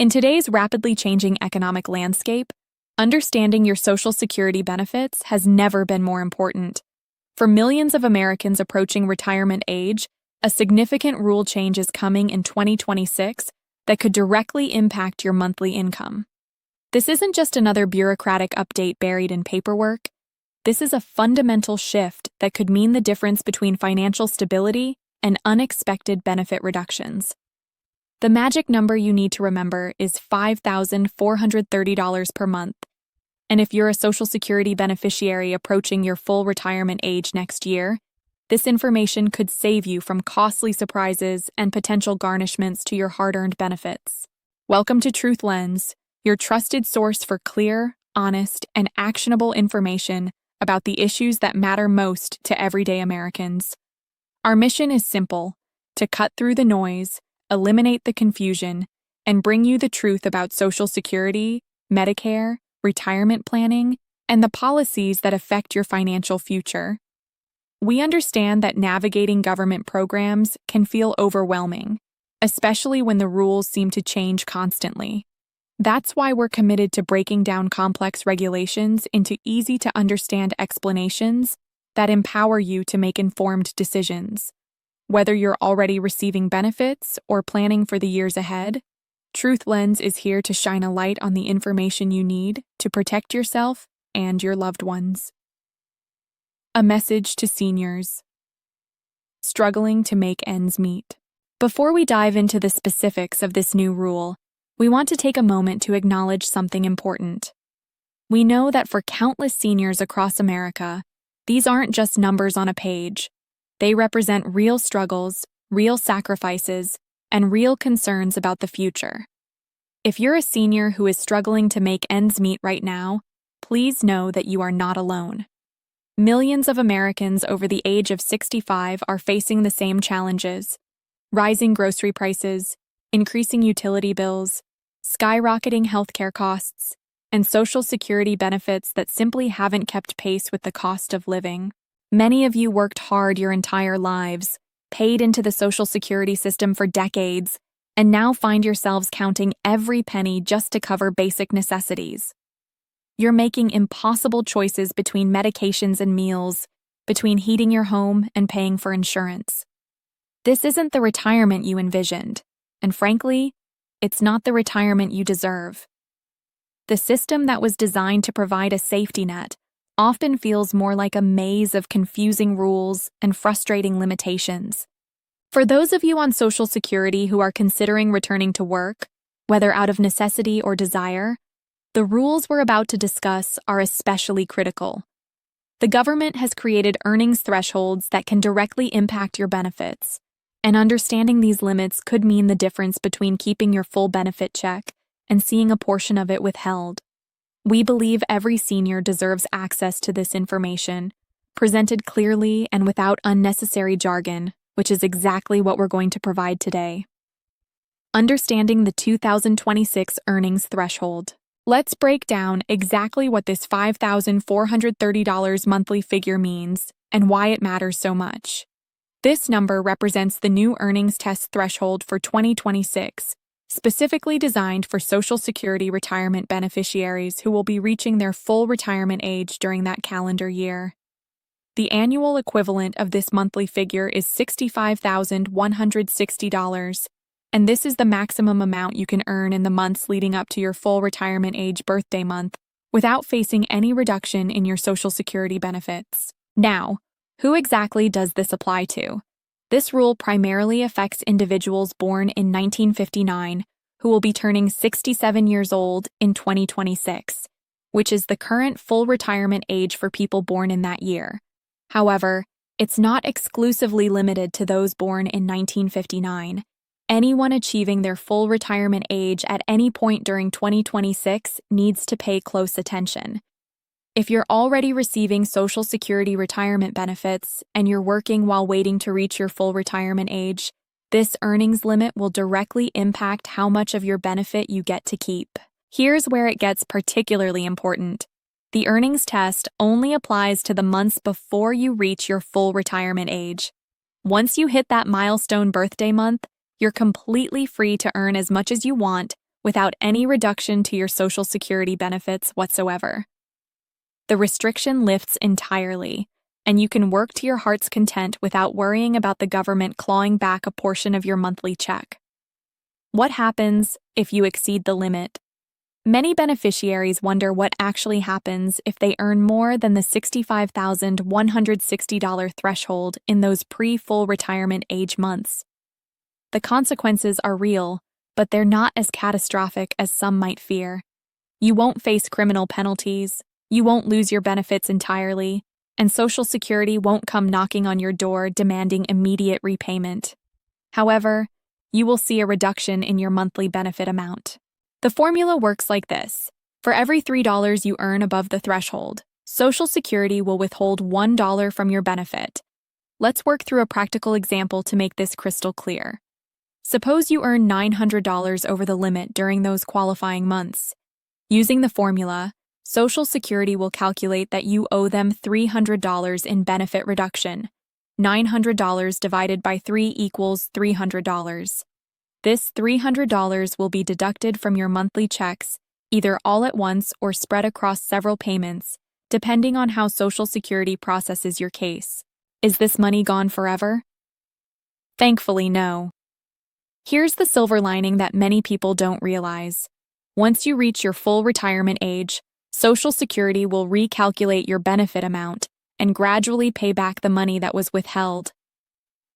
In today's rapidly changing economic landscape, understanding your Social Security benefits has never been more important. For millions of Americans approaching retirement age, a significant rule change is coming in 2026 that could directly impact your monthly income. This isn't just another bureaucratic update buried in paperwork. This is a fundamental shift that could mean the difference between financial stability and unexpected benefit reductions. The magic number you need to remember is $5,430 per month. And if you're a Social Security beneficiary approaching your full retirement age next year, this information could save you from costly surprises and potential garnishments to your hard-earned benefits. Welcome to Truth Lens, your trusted source for clear, honest, and actionable information about the issues that matter most to everyday Americans. Our mission is simple: to cut through the noise, eliminate the confusion, and bring you the truth about Social Security, Medicare, retirement planning, and the policies that affect your financial future. We understand that navigating government programs can feel overwhelming, especially when the rules seem to change constantly. That's why we're committed to breaking down complex regulations into easy-to-understand explanations that empower you to make informed decisions. Whether you're already receiving benefits or planning for the years ahead, Truth Lens is here to shine a light on the information you need to protect yourself and your loved ones. A message to seniors struggling to make ends meet. Before we dive into the specifics of this new rule, we want to take a moment to acknowledge something important. We know that for countless seniors across America, these aren't just numbers on a page. They represent real struggles, real sacrifices, and real concerns about the future. If you're a senior who is struggling to make ends meet right now, please know that you are not alone. Millions of Americans over the age of 65 are facing the same challenges: rising grocery prices, increasing utility bills, skyrocketing healthcare costs, and Social Security benefits that simply haven't kept pace with the cost of living. Many of you worked hard your entire lives, paid into the Social Security system for decades, and now find yourselves counting every penny just to cover basic necessities. You're making impossible choices between medications and meals, between heating your home and paying for insurance. This isn't the retirement you envisioned, and frankly, it's not the retirement you deserve. The system that was designed to provide a safety net often feels more like a maze of confusing rules and frustrating limitations. For those of you on Social Security who are considering returning to work, whether out of necessity or desire, the rules we're about to discuss are especially critical. The government has created earnings thresholds that can directly impact your benefits, and understanding these limits could mean the difference between keeping your full benefit check and seeing a portion of it withheld. We believe every senior deserves access to this information, presented clearly and without unnecessary jargon, which is exactly what we're going to provide today. Understanding the 2026 earnings threshold. Let's break down exactly what this $5,430 monthly figure means and why it matters so much. This number represents the new earnings test threshold for 2026, specifically designed for Social Security retirement beneficiaries who will be reaching their full retirement age during that calendar year. The annual equivalent of this monthly figure is $65,160, and this is the maximum amount you can earn in the months leading up to your full retirement age birthday month without facing any reduction in your Social Security benefits. Now, who exactly does this apply to? This rule primarily affects individuals born in 1959 who will be turning 67 years old in 2026, which is the current full retirement age for people born in that year. However, it's not exclusively limited to those born in 1959. Anyone achieving their full retirement age at any point during 2026 needs to pay close attention. If you're already receiving Social Security retirement benefits and you're working while waiting to reach your full retirement age, this earnings limit will directly impact how much of your benefit you get to keep. Here's where it gets particularly important. The earnings test only applies to the months before you reach your full retirement age. Once you hit that milestone birthday month, you're completely free to earn as much as you want without any reduction to your Social Security benefits whatsoever. The restriction lifts entirely, and you can work to your heart's content without worrying about the government clawing back a portion of your monthly check. What happens if you exceed the limit? Many beneficiaries wonder what actually happens if they earn more than the $65,160 threshold in those pre-full retirement age months. The consequences are real, but they're not as catastrophic as some might fear. You won't face criminal penalties, you won't lose your benefits entirely, and Social Security won't come knocking on your door demanding immediate repayment. However, you will see a reduction in your monthly benefit amount. The formula works like this. For every $3 you earn above the threshold, Social Security will withhold $1 from your benefit. Let's work through a practical example to make this crystal clear. Suppose you earn $900 over the limit during those qualifying months. Using the formula, Social Security will calculate that you owe them $300 in benefit reduction. $900 divided by 3 equals $300. This $300 will be deducted from your monthly checks, either all at once or spread across several payments, depending on how Social Security processes your case. Is this money gone forever? Thankfully, no. Here's the silver lining that many people don't realize. Once you reach your full retirement age, Social Security will recalculate your benefit amount and gradually pay back the money that was withheld.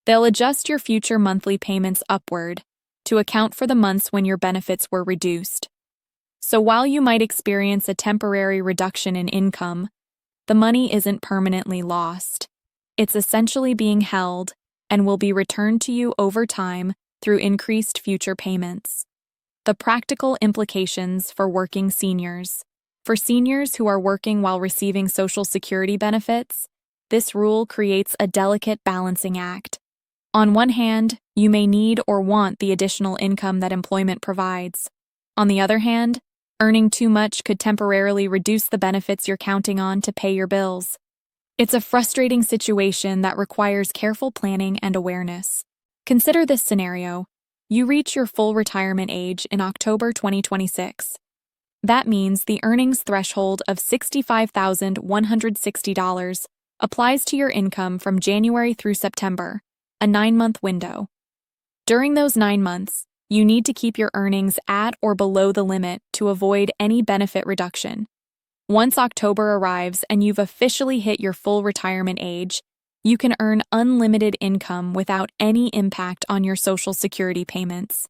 They'll adjust your future monthly payments upward to account for the months when your benefits were reduced. So while you might experience a temporary reduction in income, the money isn't permanently lost. It's essentially being held and will be returned to you over time through increased future payments. The practical implications for working seniors. For seniors who are working while receiving Social Security benefits, this rule creates a delicate balancing act. On one hand, you may need or want the additional income that employment provides. On the other hand, earning too much could temporarily reduce the benefits you're counting on to pay your bills. It's a frustrating situation that requires careful planning and awareness. Consider this scenario. You reach your full retirement age in October 2026. That means the earnings threshold of $65,160 applies to your income from January through September, a 9-month window. During those 9 months, you need to keep your earnings at or below the limit to avoid any benefit reduction. Once October arrives and you've officially hit your full retirement age, you can earn unlimited income without any impact on your Social Security payments.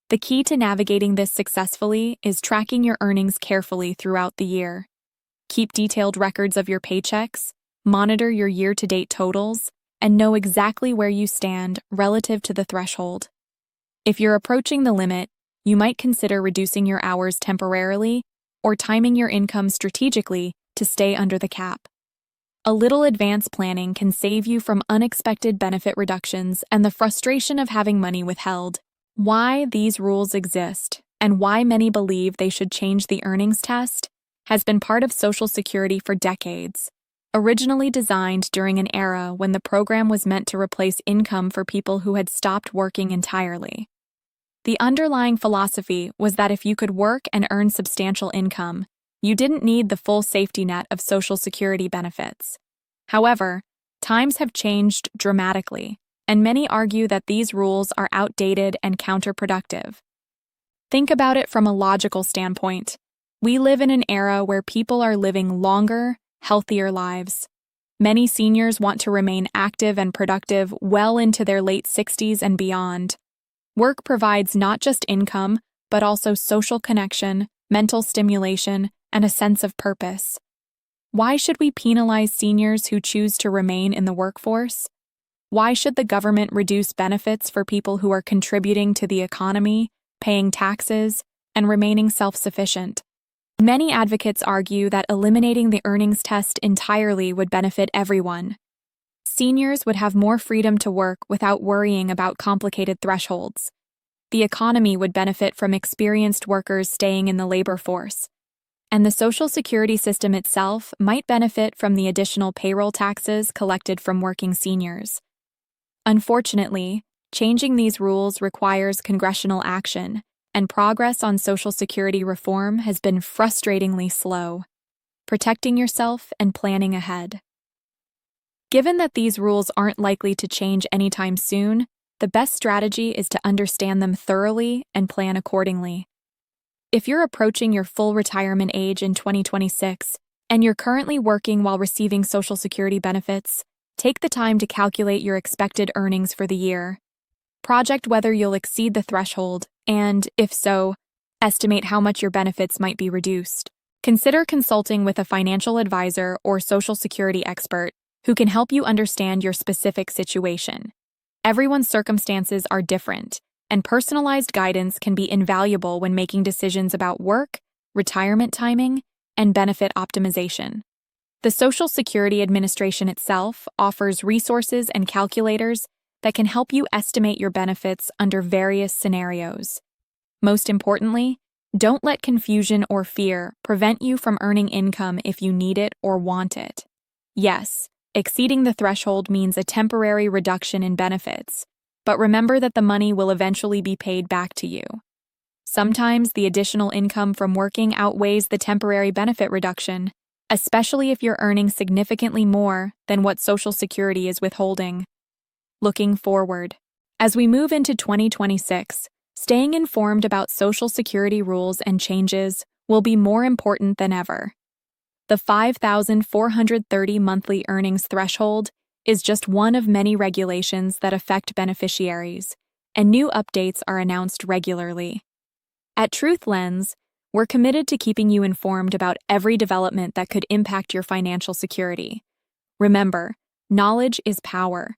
The key to navigating this successfully is tracking your earnings carefully throughout the year. Keep detailed records of your paychecks, monitor your year-to-date totals, and know exactly where you stand relative to the threshold. If you're approaching the limit, you might consider reducing your hours temporarily or timing your income strategically to stay under the cap. A little advanced planning can save you from unexpected benefit reductions and the frustration of having money withheld. Why these rules exist and why many believe they should change the earnings test has been part of Social Security for decades. Originally designed during an era when the program was meant to replace income for people who had stopped working entirely. The underlying philosophy was that if you could work and earn substantial income, you didn't need the full safety net of Social Security benefits. However, times have changed dramatically, and many argue that these rules are outdated and counterproductive. Think about it from a logical standpoint. We live in an era where people are living longer, healthier lives. Many seniors want to remain active and productive well into their late 60s and beyond. Work provides not just income, but also social connection, mental stimulation, and a sense of purpose. Why should we penalize seniors who choose to remain in the workforce? Why should the government reduce benefits for people who are contributing to the economy, paying taxes, and remaining self-sufficient? Many advocates argue that eliminating the earnings test entirely would benefit everyone. Seniors would have more freedom to work without worrying about complicated thresholds. The economy would benefit from experienced workers staying in the labor force. And the Social Security system itself might benefit from the additional payroll taxes collected from working seniors. Unfortunately, changing these rules requires congressional action, and progress on Social Security reform has been frustratingly slow. Protecting yourself and planning ahead. Given that these rules aren't likely to change anytime soon, the best strategy is to understand them thoroughly and plan accordingly. If you're approaching your full retirement age in 2026 and you're currently working while receiving Social Security benefits, take the time to calculate your expected earnings for the year. Project whether you'll exceed the threshold and, if so, estimate how much your benefits might be reduced. Consider consulting with a financial advisor or Social Security expert who can help you understand your specific situation. Everyone's circumstances are different, and personalized guidance can be invaluable when making decisions about work, retirement timing, and benefit optimization. The Social Security Administration itself offers resources and calculators that can help you estimate your benefits under various scenarios. Most importantly, don't let confusion or fear prevent you from earning income if you need it or want it. Yes, exceeding the threshold means a temporary reduction in benefits, but remember that the money will eventually be paid back to you. Sometimes the additional income from working outweighs the temporary benefit reduction, especially if you're earning significantly more than what Social Security is withholding. Looking forward. As we move into 2026, staying informed about Social Security rules and changes will be more important than ever. The 5,430 monthly earnings threshold is just one of many regulations that affect beneficiaries, and new updates are announced regularly. At Truth Lens, we're committed to keeping you informed about every development that could impact your financial security. Remember, knowledge is power.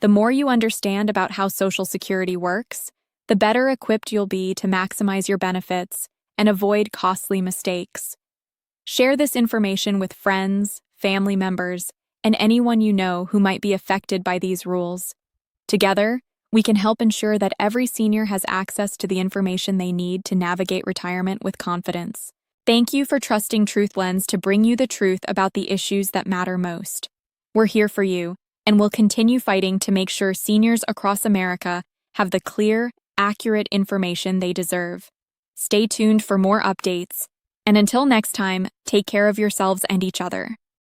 The more you understand about how Social Security works, the better equipped you'll be to maximize your benefits and avoid costly mistakes. Share this information with friends, family members, and anyone you know who might be affected by these rules. Together, we can help ensure that every senior has access to the information they need to navigate retirement with confidence. Thank you for trusting Truth Lens to bring you the truth about the issues that matter most. We're here for you, and we'll continue fighting to make sure seniors across America have the clear, accurate information they deserve. Stay tuned for more updates, and until next time, take care of yourselves and each other.